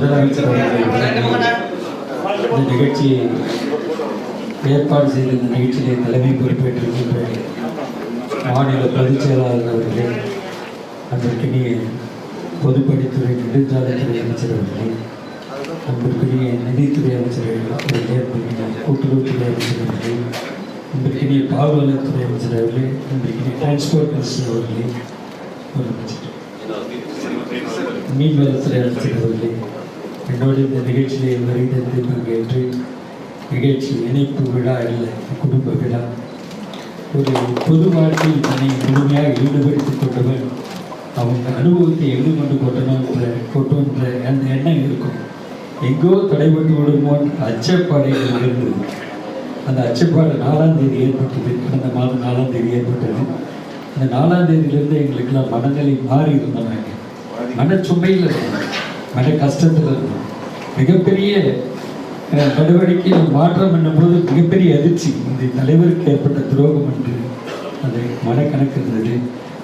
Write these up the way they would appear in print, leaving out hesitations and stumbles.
முதலமைச்சர் இந்த நிகழ்ச்சியை ஏற்பாடு செய்த இந்த நிகழ்ச்சியை தலைமை பொறுப்பேற்றிருக்கின்ற மாநில பொதுச் செயலாளர் அவர்களே, அன்பிற்கினிய பொதுப்பணித்துறை நெடுஞ்சாலைத்துறை அமைச்சர் அவர்களே, அன்பிற்கினிய நிதித்துறை அமைச்சர்கள் அவர்களே, அன்பிற்கினிய கூட்டுறவுத்துறை அமைச்சர் அவர்களே, அன்பிற்கினிய பால்வளத்துறை அமைச்சர் அவர்களே, அன்பிற்கினிய டிரான்ஸ்போர்ட் மினிஸ்டர் அவர்களே, மீன்வளத்துறை அமைச்சர் அவர்களே, என்னோடு இந்த நிகழ்ச்சியை வருகிறது பங்கேற்று நிகழ்ச்சி இணைப்பு விழா இல்லை, குடும்ப விழா. ஒரு பொது வாழ்க்கையில் தன்னை முழுமையாக ஈடுபடுத்திக் கொண்டவன் அவங்க அனுபவத்தை எங்கு கொண்டு கொட்டோன்ற அந்த எண்ணம் இருக்கும். எங்கோ தடைபட்டு விடுமோன் அச்சப்பாடைகள் இருந்தது. அந்த அச்சப்பாடு 4ஆம் தேதி ஏற்பட்டது. கடந்த மாதம் 4ஆம் தேதி ஏற்பட்டது. அந்த 4ஆம் தேதியிலிருந்து எங்களுக்கெல்லாம் மனநிலை மாறி இருந்தோம். மனச்சுமையில் இருந்தோம், மன கஷ்டத்தில் இருந்தோம். மிகப்பெரிய நடவடிக்கையில் மாற்றம் என்னும்போது மிகப்பெரிய அதிர்ச்சி. இந்த தலைவருக்கு ஏற்பட்ட துரோகம் என்று அது மனக்கணக்கு இருந்தது.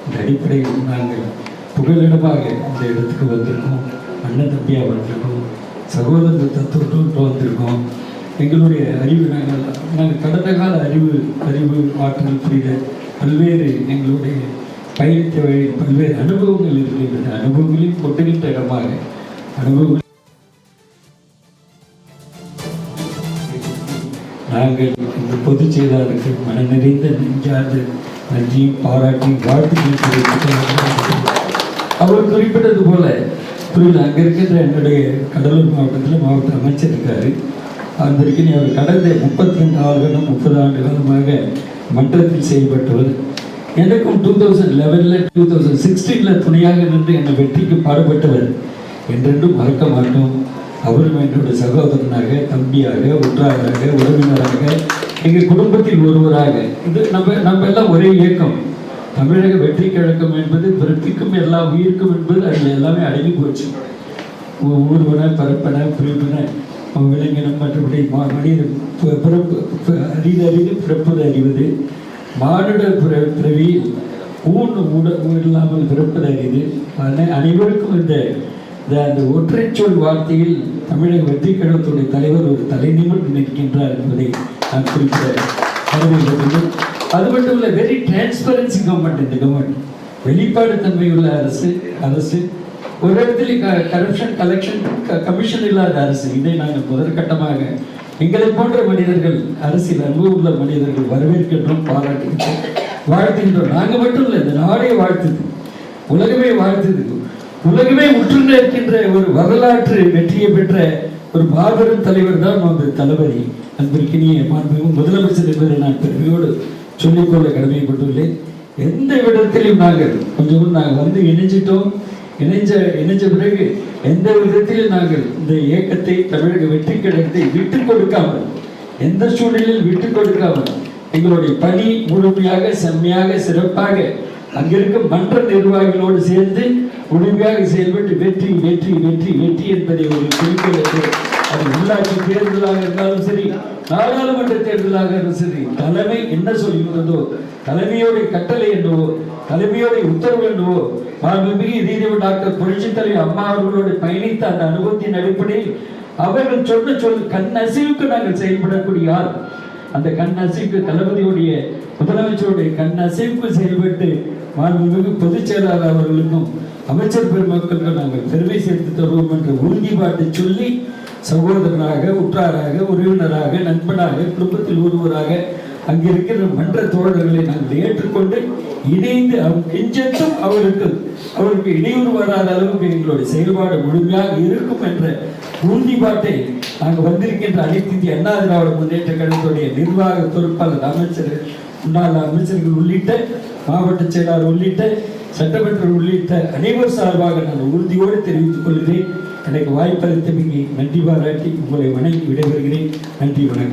இந்த அடிப்படையில் நாங்கள் புகலிடமாக இந்த இடத்துக்கு வந்திருக்கோம். அண்ணன் தம்பியாக வந்திருக்கோம், சகோதர தத்துவத்தோடு வந்திருக்கோம். எங்களுடைய அறிவு நாங்கள் கடந்த கால அறிவு ஆற்றல் புரிந்த பல்வேறு எங்களுடைய பயணித்த வழியில் பல்வேறு அனுபவங்கள் இருக்கின்றன. அனுபவங்களையும் கொட்டுகின்ற இடமாக அனுபவங்கள் நாங்கள் இந்த பொதுச் செயலாளருக்கு மன நிறைந்த நெஞ்சார்ந்த நன்றியும் பாராட்டியும் வாழ்த்துக்கள். அவர் குறிப்பிட்டது போல அங்கே இருக்கின்ற என்னுடைய கடலூர் மாவட்டத்தில் மாவட்ட அமைச்சர் இருக்காரு. அதற்கு அவர் கடந்த 32 ஆண்டுகளும் 30 ஆண்டு காலமாக மன்றத்தில் செயல்பட்டவர். எனக்கும் 2011 2016 துணையாக நின்று என்னை வெற்றிக்கு பாடுபட்டவர் என்றென்றும் மறக்க மாட்டோம். அவரும் என்னுடைய சகோதரனாக, தம்பியாக, உற்றாராக, உறவினராக, எங்கள் குடும்பத்தில் ஒருவராக. இது நம்ம எல்லாம் ஒரே இயக்கம். தமிழக வெற்றி கழகம் என்பது பிறப்பிக்கும் எல்லா உயிருக்கும் என்பது அதில் எல்லாமே அடங்கி போச்சு. ஊர்வன, பரப்பன, பிரிவின, விலங்கினம், மற்றபடி மனித பிறப்பு அறிது பிறப்பது அறிவது, மானுட பிறவியில் இல்லாமல் பிறப்பது அறிது. அனைவருக்கும் அந்த ஒற்றைச்சொல் வார்த்தையில் தமிழக வெற்றி கழகத்துடைய தலைவர் ஒரு தலை நிமிர்ந்து நிற்கின்றார் என்பதை நான் குறிப்பிட கருதுகிறேன். அது மட்டும் இல்லை, வெரி டிரான்ஸ்பரன்சி கவர்மெண்ட். இந்த கவர்மெண்ட் வெளிப்பாடு தன்மையுள்ள அரசு. ஒரு இடத்துல கரப்ஷன் கமிஷன் இல்லாத அரசு. இதை நாங்கள் முதற்கட்டமாக எங்களை போன்ற மனிதர்கள், அரசியல் அனுபவம் உள்ள மனிதர்கள் வரவேற்கின்றோம், பாராட்டுகின்றோம், வாழ்த்துகின்றோம். நாங்கள் மட்டும் இல்லை, இந்த நாடே வாழ்த்துது, உலகமே வாழ்த்துது. உலகமே உற்று நிற்கின்ற ஒரு வரலாற்று வெற்றியை பெற்ற ஒரு மாபெரும் தலைவர் தான் அந்த தளபதி. அன்பிற்கினிய மாண்புமிகு முதலமைச்சர் என்பதை நான் பெருமையோடு சொல்லிக்கொள்ள கடமைப்பட்டுள்ளேன். எந்த விதத்திலும் நாங்கள் வந்து இணைஞ்சிட்டோம். இணைஞ்ச பிறகு எந்த விதத்திலும் நாங்கள் இந்த இயக்கத்தை, தமிழக வெற்றி கழகத்தை விட்டுக் கொடுக்காமல், எந்த சூழலில் விட்டுக் கொடுக்காமல் எங்களுடைய பணி முழுமையாக, செம்மையாக, சிறப்பாக அங்கிருக்கும் மன்ற நிர்வாகிகளோடு சேர்ந்து முழுமையாக செயல்பட்டு வெற்றி வெற்றி வெற்றி வெற்றி என்பதை ஒரு குறிப்பிட்டு, அது உள்ளாட்சி தேர்தலாக இருந்தாலும் சரி, நாடாளுமன்ற தேர்தலாக இருந்தாலும் சரி, தலைமை என்ன சொல்கிறதோ, தலைமையோடைய கட்டளை என்னவோ, தலைமையோடைய உத்தரவு என்னவோ, மாண்புமிகு நீதிபதி டாக்டர் புரட்சித் தலைவர் அம்மா அவர்களோடு பயணித்த அந்த அனுபவத்தின் அடிப்படையில் அவர்கள் சொன்ன கண் அசைவுக்கு நாங்கள் செயல்படக்கூடிய ஆள். அந்த கண் அசைவுக்கு, தளபதியுடைய முதலமைச்சருடைய கண் அசைவுக்கு செயல்பட்டு மாண்புமிகு பொதுச் செயலாளர் அவர்களுக்கும் அமைச்சர் பெருமக்களுக்கும் நாங்கள் பெருமை சேர்த்து தருவோம் என்ற உறுதிப்பாட்டை சொல்லி, சகோதரனாக, உற்றாராக, உறவினராக, நண்பனாக, குடும்பத்தில் ஒருவராக அங்கிருக்கிற மன்ற தோழர்களை நாங்கள் ஏற்றுக்கொண்டு இணைந்து கெஞ்சத்தும் அவருக்கு இடையூறு வராத அளவுக்கு எங்களுடைய செயல்பாடு முழுமையாக இருக்கும் என்ற உறுதிப்பாட்டை நாங்கள் வந்திருக்கின்ற அனைத்து இந்திய அண்ணா திராவிட முன்னேற்ற கழகத்துடைய நிர்வாக பொறுப்பாளர், அமைச்சர்கள், முன்னாள் அமைச்சர்கள் உள்ளிட்ட மாவட்ட செயலாளர் உள்ளிட்ட சட்டமன்ற உள்ளிட்ட அனைவர் சார்பாக நான் உறுதியோடு தெரிவித்துக் கொள்கிறேன். எனக்கு வாய்ப்பளித்தமைக்கு நன்றி பாராட்டி உங்களை வணங்கி விடைபெறுகிறேன். நன்றி, வணக்கம்.